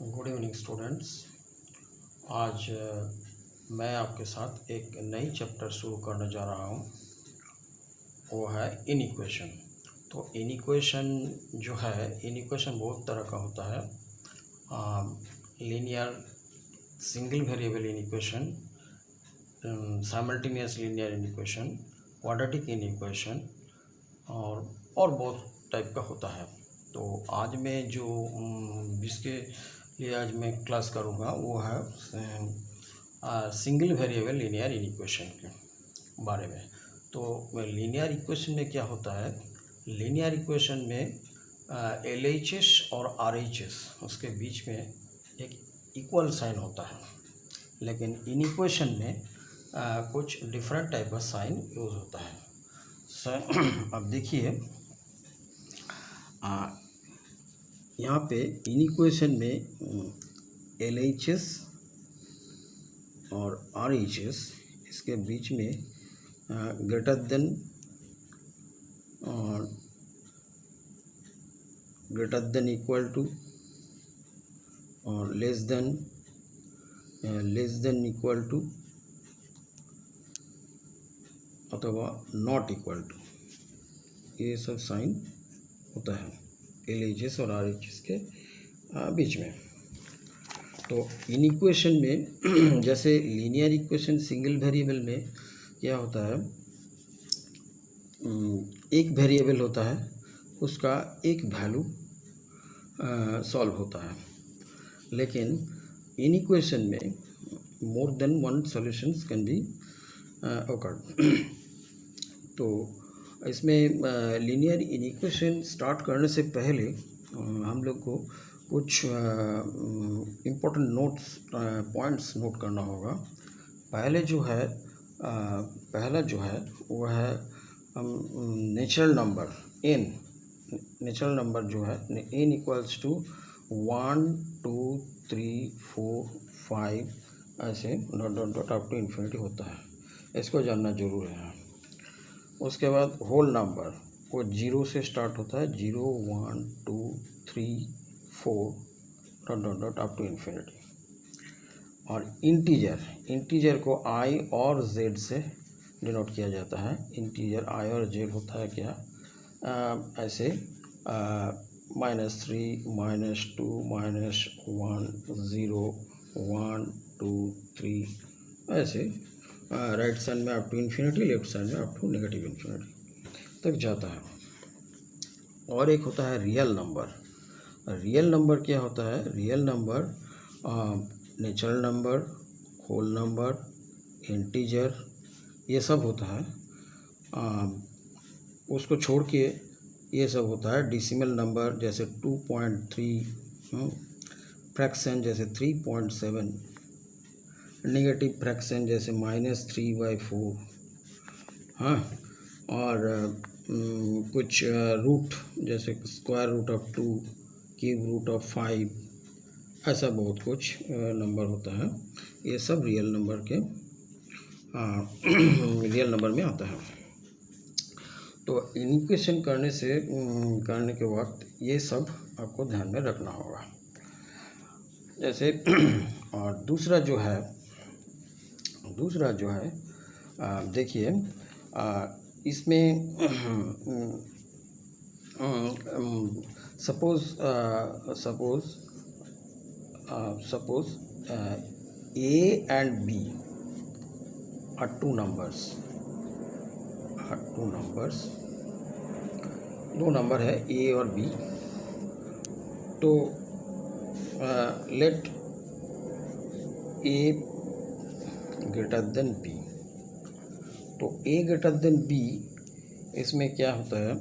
Good evening students. आज मैं आपके साथ एक नई चैप्टर शुरू करने जा रहा हूँ। वो है इनइक्वेशन। तो इनइक्वेशन जो है, इनइक्वेशन बहुत तरह का होता है। Linear single variable inequation, simultaneous linear inequation, quadratic inequation और बहुत टाइप का होता है। तो आज मैं जो जिसके लिए आज मैं क्लास करूँगा वो है सिंगल वेरिएबल लीनियर इनइक्वेशन के बारे में। तो लीनियर इक्वेशन में क्या होता है, लीनियर इक्वेशन में LHS और RHS उसके बीच में एक इक्वल साइन होता है, लेकिन इनइक्वेशन में कुछ डिफरेंट टाइप का साइन यूज़ होता है। अब देखिए, यहाँ पे इनइक्वेशन में LHS और RHS इसके बीच में ग्रेटर देन और ग्रेटर देन इक्वल टू और लेस देन इक्वल टू अथवा नॉट इक्वल टू, ये सब साइन होता है LHS और RHS के बीच में। तो इनइक्वेशन में जैसे लीनियर इक्वेशन सिंगल वेरिएबल में क्या होता है, एक वेरिएबल होता है, उसका एक वैल्यू सॉल्व होता है, लेकिन इनइक्वेशन में more than one solutions can be occurred. तो इसमें लीनियर इनइक्वेशन स्टार्ट करने से पहले हम लोग को कुछ इम्पोर्टेंट पॉइंट्स नोट करना होगा। पहला जो है वो है natural number n। Natural number जो है n इक्वल्स टू 1 2 3 4 5 ऐसे dot dot dot up to infinity होता है, इसको जानना जरूरी है। उसके बाद होल नंबर वो 0 से स्टार्ट होता है, 0 1 2 3 4 dot dot dot up to infinity. और इंटीजर को i और z से डिनोट किया जाता है। इंटीजर i और z होता है क्या, ऐसे -3 -2 -1 0 1 2 3 ऐसे राइट साइड में up to infinity, left side में अप टू नेगेटिव इन्फिनिटी तक जाता है। और एक होता है रियल नंबर। रियल नंबर क्या होता है, real number natural number, whole number, integer, ये सब होता है। उसको छोड़ के ये सब होता है डेसिमल नंबर, जैसे 2.3, फ्रैक्शन जैसे 3.7, नेगेटिव फ्रैक्शन जैसे -3/4, हाँ, और कुछ रूट जैसे square root of 2, cube root of 5, ऐसा बहुत कुछ नंबर होता है। ये सब रियल नंबर में आता है। तो इनइक्वेशन करने के वक्त ये सब आपको ध्यान में रखना होगा। जैसे और दूसरा जो है देखिए, इसमें suppose A and B are two numbers। दो नंबर है A और B। तो let A greater than B। तो A ग्रेटर देन B, इसमें क्या होता है,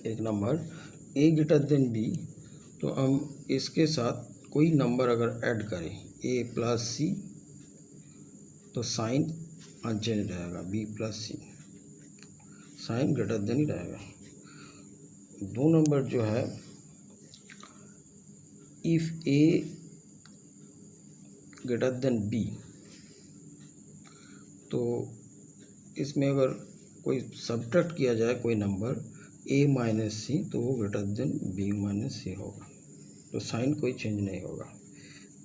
एक number A greater than B, तो हम इसके साथ कोई नंबर अगर ऐड करें A + C, तो साइन अनचेंज रहेगा, B + C sign greater than ही रहेगा। दो नंबर जो है, if A greater than B, तो इसमें अगर कोई सब्ट्रैक्ट किया जाए कोई नंबर A - C, तो वो ग्रेटर देन B - C होगा। तो साइन कोई चेंज नहीं होगा।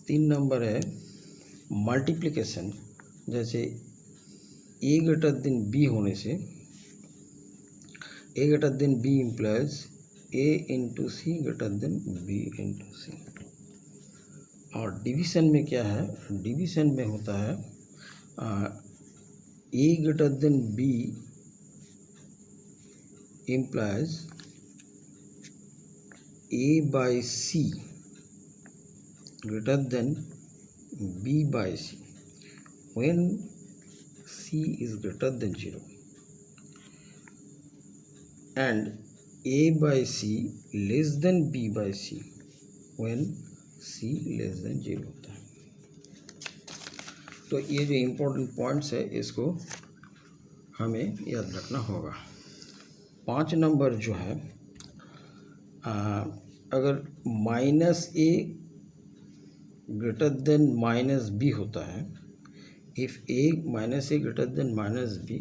3 नंबर है मल्टीप्लिकेशन, जैसे ए ग्रेटर देन बी होने से A greater than B implies A into C greater than B into C. और डिवीज़न में क्या है, डिवीज़न में होता है A greater than B implies a by c greater than b by c when c is greater than 0, and a by c less than b by c when c less than 0 होता है। तो ये जो important points है इसको हमें याद रखना होगा। 5 नंबर जो है अगर minus A greater than minus B होता है, if A minus A greater than minus B,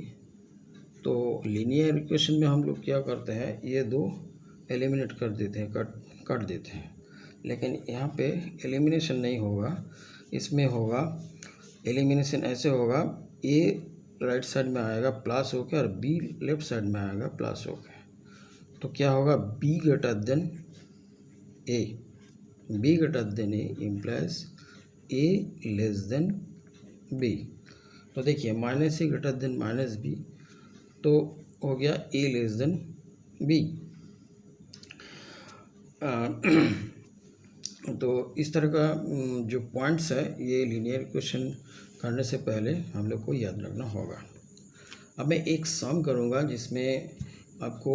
तो लीनियर इक्वेशन में हम लोग क्या करते हैं, ये दो एलिमिनेट कर देते हैं, कट देते हैं। लेकिन यहाँ पे एलिमिनेशन नहीं होगा, इसमें होगा एलिमिनेशन ऐसे होगा, ए राइट साइड में आएगा प्लस होकर और बी लेफ्ट साइड में आएगा प्लस होकर। तो क्या होगा, B greater than A, B greater than A implies A less than B. तो देखिए minus A greater than minus B, तो हो गया ए लेस देन बी। तो इस तरह का जो पॉइंट्स है ये लीनियर इक्वेशन करने से पहले हम लोग को याद रखना होगा। अब मैं एक सम करूँगा जिसमें आपको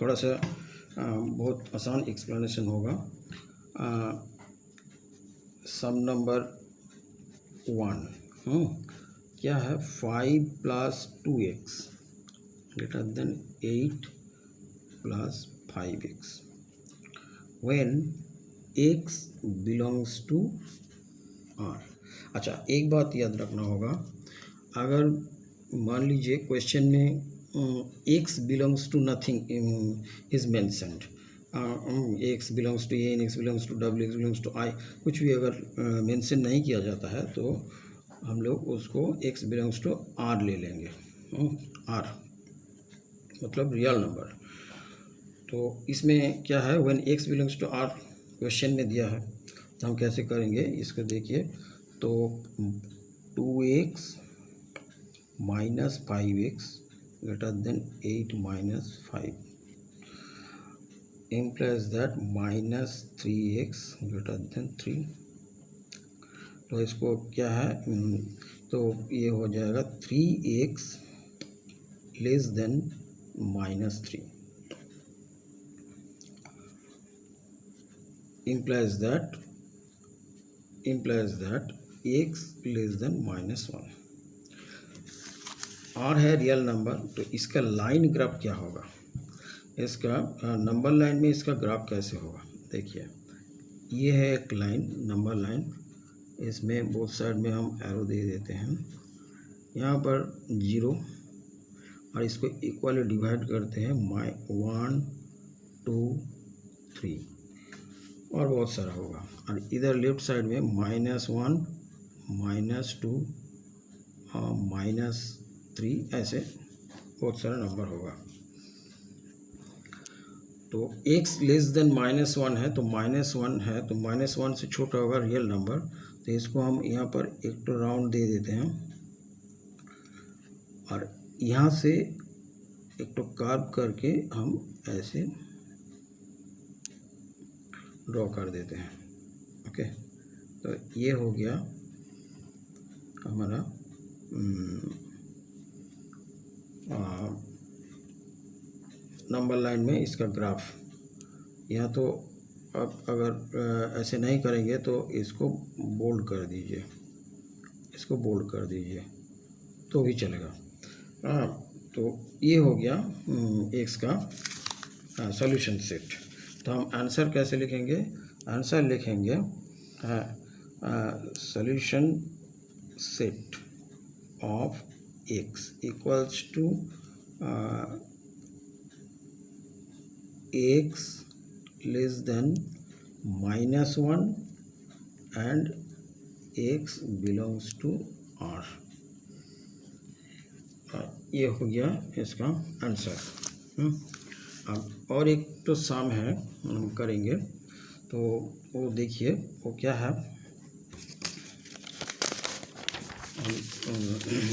थोड़ा सा बहुत आसान एक्सप्लेनेशन होगा। सम नंबर 1 क्या है, 5 + 2x greater than 8 + 5x when x belongs to r। अच्छा, एक बात याद रखना होगा, अगर मान लीजिए क्वेश्चन में x belongs to nothing is mentioned, x belongs to a, x belongs to w, x belongs to i, कुछ भी अगर मेंशन नहीं किया जाता है तो हम लोग उसको x बिलोंग्स टू r ले लेंगे। r मतलब रियल नंबर। तो इसमें क्या है, when x belongs to r question में दिया है, तो हम कैसे करेंगे इसको देखिए। तो 2x - 5x greater than 8 - 5 implies that -3x greater than 3। तो इसको क्या है, तो ये हो जाएगा 3x less than -3 implies that x less than -1। r है रियल नंबर, तो इसका लाइन ग्राफ क्या होगा, इसका नंबर लाइन में इसका ग्राफ कैसे होगा। देखिए ये है एक लाइन, नंबर लाइन, इसमें बोथ साइड में हम एरो दे देते हैं, यहाँ पर 0 और इसको इक्वली डिवाइड करते हैं 1 2 3 और बहुत सारा होगा। और इधर लेफ्ट साइड में -1 -2 -3 ऐसे बहुत सारा नंबर होगा। तो x लेस देन -1 है, तो -1 है, तो -1 से छोटा होगा रियल नंबर, तो इसको हम यहाँ पर एक तो राउंड दे देते हैं और यहाँ से एक तो कार्व करके हम ऐसे ड्रॉ कर देते हैं। ओके, तो ये हो गया हमारा नंबर लाइन में इसका ग्राफ। यहाँ तो अब अगर ऐसे नहीं करेंगे तो इसको बोल्ड कर दीजिए, इसको बोल्ड कर दीजिए तो भी चलेगा। तो ये हो गया एक्स का सॉल्यूशन सेट। तो हम आंसर कैसे लिखेंगे, आंसर लिखेंगे solution set of x equals to x less than -1 and x belongs to R। ये हो गया इसका आंसर। अब और एक तो सम है हम करेंगे, तो वो देखिए वो क्या है।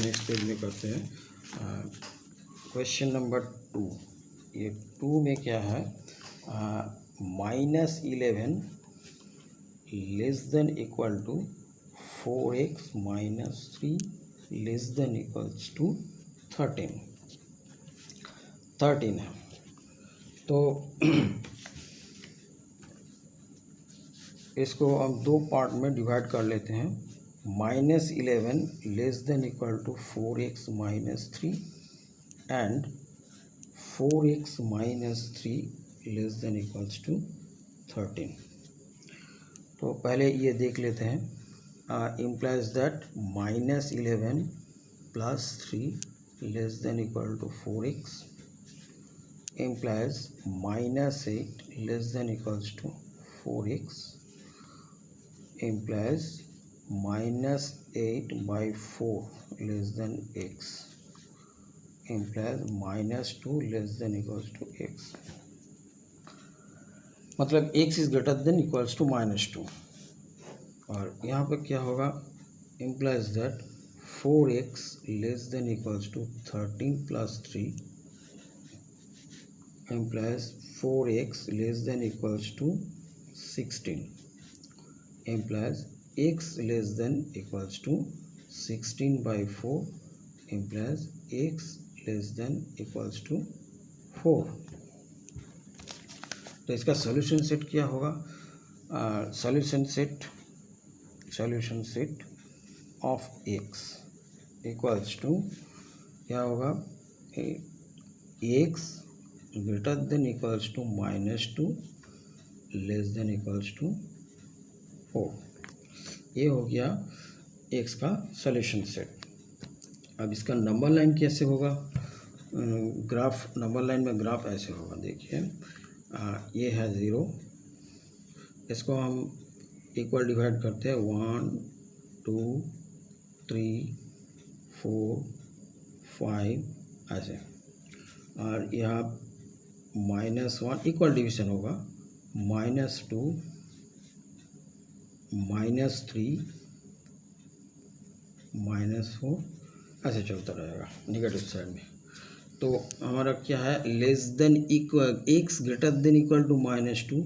नेक्स्ट पेज में करते हैं। Question number 2। ये 2 में क्या है, -11 less than equal to 4x - 3 less than equals to 13 है। तो इसको हम दो पार्ट में डिवाइड कर लेते हैं। -11 less than equal to 4x - 3 and 4x - 3 less than equals to 13। तो पहले ये देख लेते हैं। implies that -11 plus 3 less than equal to 4x implies -8 less than equals to 4x implies -8/4 less than x implies -2 less than equals to x। मतलब x is greater than equals to -2। और यहाँ पे क्या होगा, implies that 4x less than equals to 13 plus 3 implies 4x less than equals to 16 implies x less than equals to 16/4 implies x less than equals to 4। तो इसका solution set क्या होगा, solution set of x equals to क्या होगा, x greater than equals to -2 less than equals to 4। ये हो गया x का सॉल्यूशन सेट। अब इसका नंबर लाइन कैसे होगा, ग्राफ नंबर लाइन में ग्राफ ऐसे होगा। देखिए ये है 0, इसको हम इक्वल डिवाइड करते हैं 1 2 3 4 5 ऐसे। और यहाँ -1 इक्वल डिवीजन होगा, -2 -3 -4 ऐसे चलता रहेगा नेगेटिव साइड में। तो हमारा क्या है, less than equal x greater than equal to -2।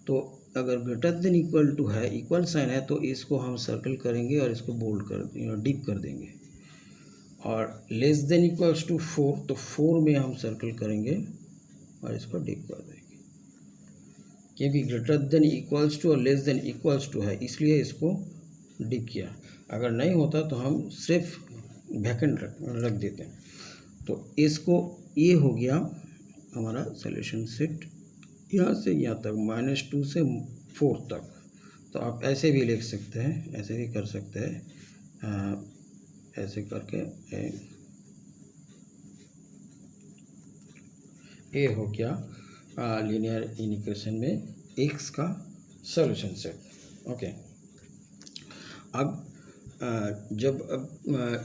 तो अगर ग्रेटर देन इक्वल टू है, इक्वल साइन है, तो इसको हम सर्कल करेंगे और इसको बोल्ड कर डिप कर देंगे। और लेस देन इक्वल्स टू 4, तो 4 में हम सर्कल करेंगे और इसको डिप कर देंगे, क्योंकि ग्रेटर देन इक्वल्स टू और लेस देन इक्वल्स टू है, इसलिए इसको डिप किया। अगर नहीं होता तो हम सिर्फ वैकेंट रख देते हैं। तो इसको ये हो गया हमारा सॉल्यूशन सेट, यहाँ से यहाँ तक -2 से 4 तक। तो आप ऐसे भी लिख सकते हैं, ऐसे भी कर सकते हैं, ऐसे करके ये हो गया लीनियर इक्वेशन में x का सॉल्यूशन सेट। ओके, अब जब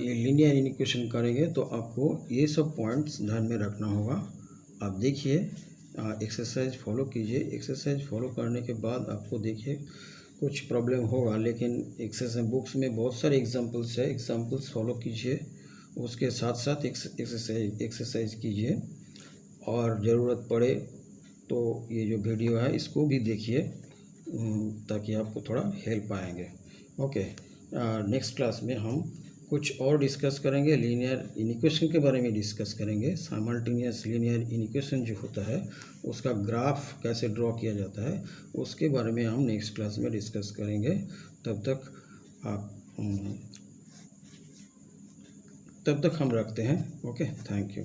ये लीनियर इक्वेशन करेंगे तो आपको ये सब पॉइंट्स ध्यान में रखना होगा। आप देखिए एक्सरसाइज फॉलो कीजिए। एक्सरसाइज फॉलो करने के बाद आपको देखिए कुछ प्रॉब्लम होगा, लेकिन एक्सरसाइज बुक्स में बहुत सारे एग्जांपल्स है, एग्जांपल्स फॉलो कीजिए, उसके साथ साथ एक्सरसाइज कीजिए। और ज़रूरत पड़े तो ये जो वीडियो है इसको भी देखिए, ताकि आपको थोड़ा हेल्प आएंगे। ओके, नेक्स्ट क्लास में हम कुछ और डिस्कस करेंगे, लीनियर इक्वेशन के बारे में डिस्कस करेंगे। साइमल्टेनियस लीनियर इक्वेशन जो होता है उसका ग्राफ कैसे ड्रॉ किया जाता है, उसके बारे में हम नेक्स्ट क्लास में डिस्कस करेंगे। तब तक हम रखते हैं। Okay, thank you.